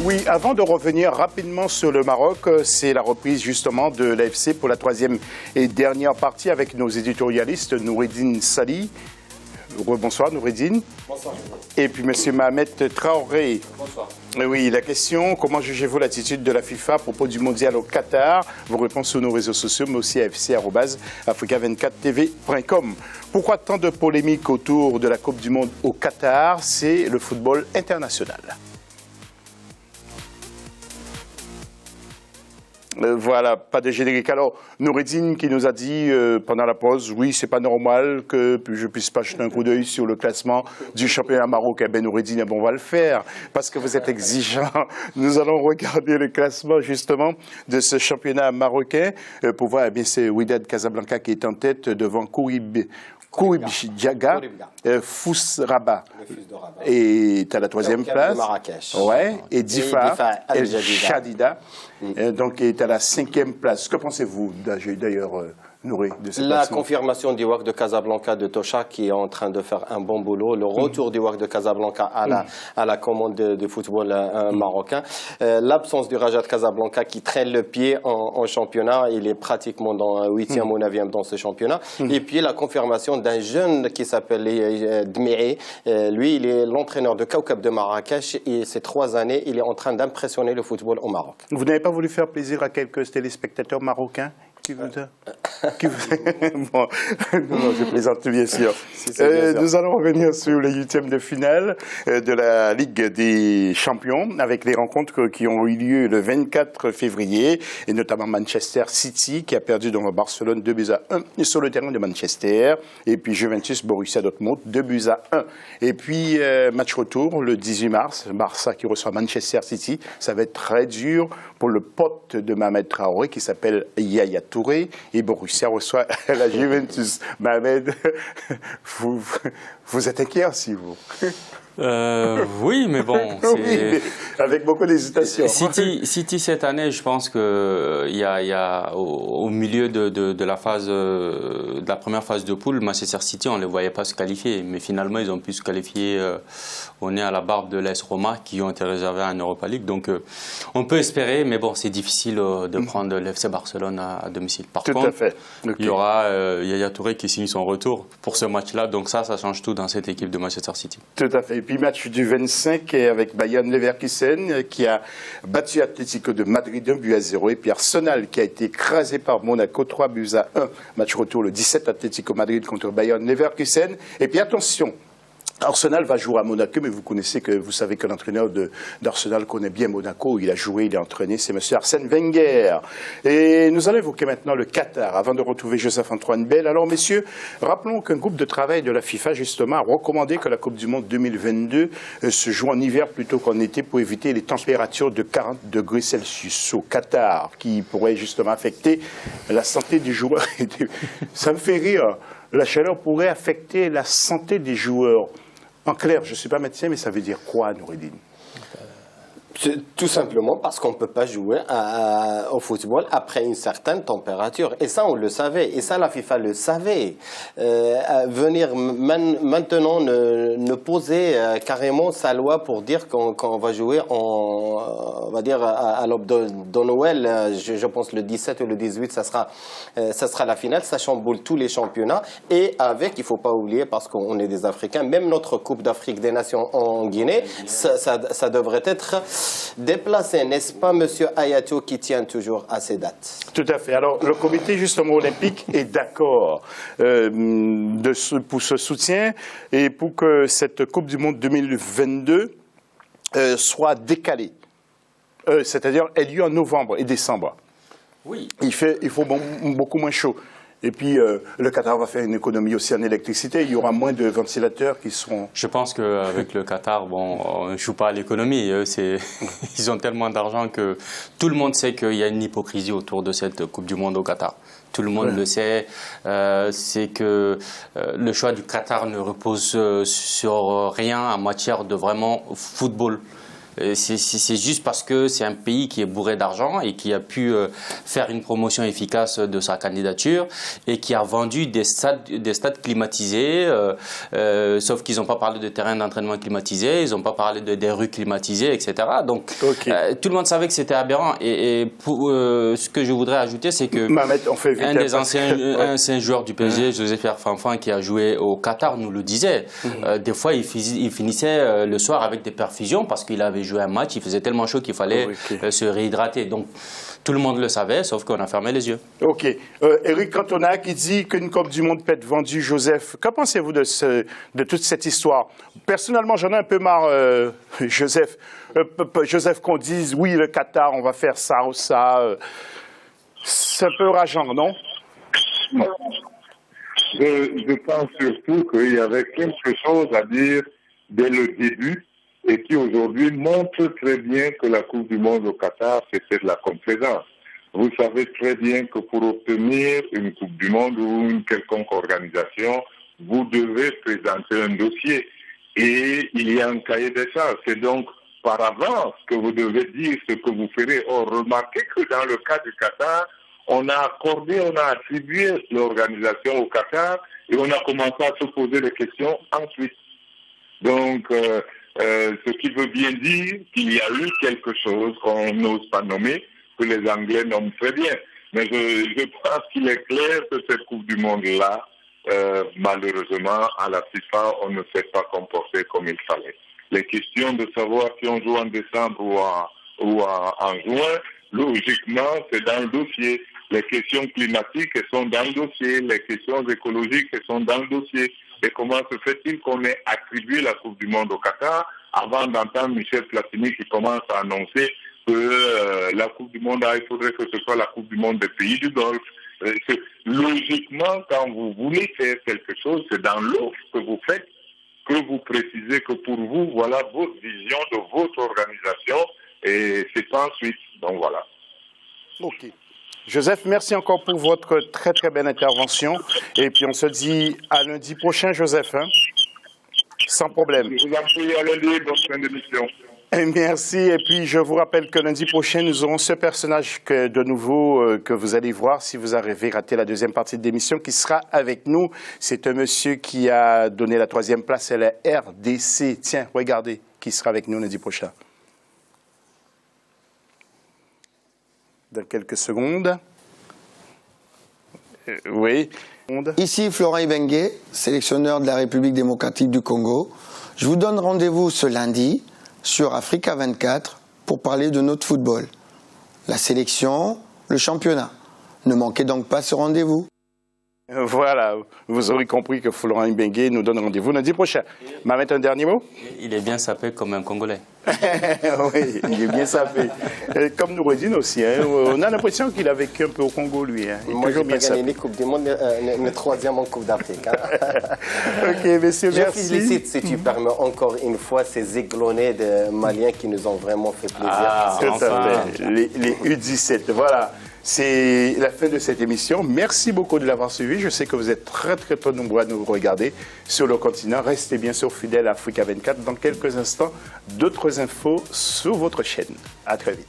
Oui, avant de revenir rapidement sur le Maroc, c'est la reprise justement de l'AFC pour la troisième et dernière partie avec nos éditorialistes Noureddine Sali. Bonsoir Noureddine. Bonsoir. Et puis M. Mohamed Traoré. Bonsoir. Oui, la question, comment jugez-vous l'attitude de la FIFA à propos du mondial au Qatar? Vos réponses sur nos réseaux sociaux, mais aussi à fc@africa24tv.com. Pourquoi tant de polémiques autour de la Coupe du Monde au Qatar? C'est le football international. Voilà, pas de générique. Alors, Noureddine qui nous a dit pendant la pause, oui, c'est pas normal que je puisse pas jeter un coup d'œil sur le classement du championnat marocain. Ben Noureddine, bon, on va le faire parce que vous êtes exigeant. Nous allons regarder le classement justement de ce championnat marocain pour voir. Eh bien, c'est Wydad Casablanca qui est en tête devant Kouibjaga, Fous Rabat est à la troisième place. Ouais, et Difa El Shadida donc est à la cinquième place. Que pensez-vous d'ailleurs, Nouré, de cette La confirmation du WAC de Casablanca de Tocha qui est en train de faire un bon boulot, le retour du WAC de Casablanca à la commande du football marocain, l'absence du Raja de Casablanca qui traîne le pied en championnat, il est pratiquement dans 8e ou 9e dans ce championnat, et puis la confirmation d'un jeune qui s'appelle Dmi'i, lui il est l'entraîneur de Kaukab de Marrakech et ces 3 années il est en train d'impressionner le football au Maroc. Vous n'avez pas voulu faire plaisir à quelques téléspectateurs marocains bon, non, je plaisante bien sûr. Nous allons revenir sur les 8e de finale de la Ligue des Champions avec les rencontres qui ont eu lieu le 24 février et notamment Manchester City qui a perdu devant Barcelone 2-1 sur le terrain de Manchester et puis Juventus Borussia Dortmund 2-1. Et puis match retour le 18 mars, Barça qui reçoit Manchester City. Ça va être très dur pour le pote de Mohamed Traoré qui s'appelle Yaya Touré et Borussia reçoit la Juventus. Mohamed, vous êtes inquiet aussi, vous? Oui, mais bon, oui, mais avec beaucoup d'hésitation. City cette année, je pense que il y a au milieu de la phase de la première phase de poule, Manchester City, on les voyait pas se qualifier, mais finalement ils ont pu se qualifier. On est à la barbe de l'AS Roma qui ont été réservés à une Europa League, donc on peut espérer, mais bon, c'est difficile de prendre l'FC Barcelone à domicile. Par contre, il y aura Yaya Touré qui signe son retour pour ce match-là, donc ça change tout dans cette équipe de Manchester City. Tout à fait. Et puis match du 25 avec Bayern Leverkusen qui a battu Atlético de Madrid 1-0 et puis Arsenal qui a été écrasé par Monaco 3-1. Match retour le 17 Atlético Madrid contre Bayern Leverkusen. Et puis attention, Arsenal va jouer à Monaco, mais vous savez que l'entraîneur d'Arsenal connaît bien Monaco. Il a joué, il a entraîné, c'est M. Arsène Wenger. Et nous allons évoquer maintenant le Qatar, avant de retrouver Joseph-Antoine Bell. Alors, messieurs, rappelons qu'un groupe de travail de la FIFA, justement, a recommandé que la Coupe du Monde 2022 se joue en hiver plutôt qu'en été pour éviter les températures de 40 degrés Celsius au Qatar, qui pourraient justement affecter la santé des joueurs. Ça me fait rire. La chaleur pourrait affecter la santé des joueurs. En clair, je ne suis pas médecin, mais ça veut dire quoi, Noureddine? Tout simplement parce qu'on ne peut pas jouer au football après une certaine température. Et ça, on le savait. Et ça, la FIFA le savait. Venir maintenant ne poser carrément sa loi pour dire qu'on va jouer on va dire à l'aube de Noël, je pense le 17 ou le 18, ça sera la finale. Ça chamboule tous les championnats. Et avec, il ne faut pas oublier, parce qu'on est des Africains, même notre Coupe d'Afrique des Nations en Guinée, ça devrait être déplacé, n'est-ce pas, Monsieur Ayato, qui tient toujours à ces dates? Tout à fait. Alors, le comité, justement, olympique est d'accord pour ce soutien et pour que cette Coupe du Monde 2022 soit décalée. C'est-à-dire, elle a lieu en novembre et décembre. Oui. Il faut beaucoup moins chaud. Et puis, le Qatar va faire une économie aussi en électricité. Il y aura moins de ventilateurs qui seront... Je pense qu'avec le Qatar, bon, on ne joue pas à l'économie. Ils ont tellement d'argent que tout le monde sait qu'il y a une hypocrisie autour de cette Coupe du Monde au Qatar. Tout le monde le sait. C'est que le choix du Qatar ne repose sur rien en matière de vraiment football. C'est juste parce que c'est un pays qui est bourré d'argent et qui a pu faire une promotion efficace de sa candidature et qui a vendu des stades climatisés, sauf qu'ils n'ont pas parlé de terrain d'entraînement climatisé, ils n'ont pas parlé des rues climatisées, etc. Donc, tout le monde savait que c'était aberrant. Et pour, ce que je voudrais ajouter, c'est que un des anciens joueurs du PSG, Joseph Pierre Fanfan, qui a joué au Qatar, nous le disait. Des fois, il finissait le soir avec des perfusions parce qu'il avait joué un match, il faisait tellement chaud qu'il fallait se réhydrater. Donc, tout le monde le savait, sauf qu'on a fermé les yeux. OK. Éric Cantona qui dit qu'une Coupe du Monde peut être vendue, Joseph. Qu'en pensez-vous de toute cette histoire? Personnellement, j'en ai un peu marre, Joseph. Joseph, qu'on dise, oui, le Qatar, on va faire ça ou ça. C'est un peu rageant, non? Je pense surtout qu'il y avait quelque chose à dire dès le début et qui aujourd'hui montre très bien que la Coupe du Monde au Qatar, c'était de la complaisance. Vous savez très bien que pour obtenir une Coupe du Monde ou une quelconque organisation, vous devez présenter un dossier et il y a un cahier des charges. C'est donc par avance que vous devez dire ce que vous ferez. Or, remarquez que dans le cas du Qatar, on a accordé, on a attribué l'organisation au Qatar et on a commencé à se poser des questions ensuite. Donc, ce qui veut bien dire qu'il y a eu quelque chose qu'on n'ose pas nommer, que les Anglais nomment très bien. Mais je pense qu'il est clair que cette Coupe du Monde-là, malheureusement, à la FIFA, on ne s'est pas comporté comme il fallait. Les questions de savoir si on joue en décembre ou en juin, logiquement, c'est dans le dossier. Les questions climatiques, elles sont dans le dossier. Les questions écologiques, elles sont dans le dossier. Et comment se fait-il qu'on ait attribué la Coupe du Monde au Qatar avant d'entendre Michel Platini qui commence à annoncer que la Coupe du Monde, il faudrait que ce soit la Coupe du Monde des pays du Golfe. Logiquement, quand vous voulez faire quelque chose, c'est dans l'offre que vous faites que vous précisez que pour vous, voilà votre vision de votre organisation et c'est ensuite. Donc voilà. OK. Joseph, merci encore pour votre très très belle intervention. Et puis on se dit à lundi prochain, Joseph. Hein? Sans problème. Je vous en prie, à lundi, bonne fin d'émission. Merci. Et puis je vous rappelle que lundi prochain, nous aurons ce personnage de nouveau que vous allez voir si vous avez raté la deuxième partie de l'émission qui sera avec nous. C'est un monsieur qui a donné la 3e place à la RDC. Tiens, regardez qui sera avec nous lundi prochain. Dans quelques secondes. Oui. Ici Florent Ibenge, sélectionneur de la République démocratique du Congo. Je vous donne rendez-vous ce lundi sur Africa 24 pour parler de notre football. La sélection, le championnat. Ne manquez donc pas ce rendez-vous. Voilà, vous aurez compris que Florent Ibenge nous donne rendez-vous lundi prochain. Mamet, un dernier mot? Il est bien sapé comme un Congolais. Oui, il est bien sapé. Comme Noureddine aussi, hein, on a l'impression qu'il a vécu un peu au Congo, lui. Hein. Moi, j'ai pas gagné les Coupes du Monde, le 3e en Coupe d'Afrique. Hein. OK, messieurs, merci. Je félicite, si tu permets, encore une fois, ces aiglonnés de Maliens qui nous ont vraiment fait plaisir. Ah, tout à fait. Les U17, voilà. C'est la fin de cette émission. Merci beaucoup de l'avoir suivi. Je sais que vous êtes très, très, très nombreux à nous regarder sur le continent. Restez bien sûr fidèles à Africa 24. Dans quelques instants, d'autres infos sur votre chaîne. À très vite.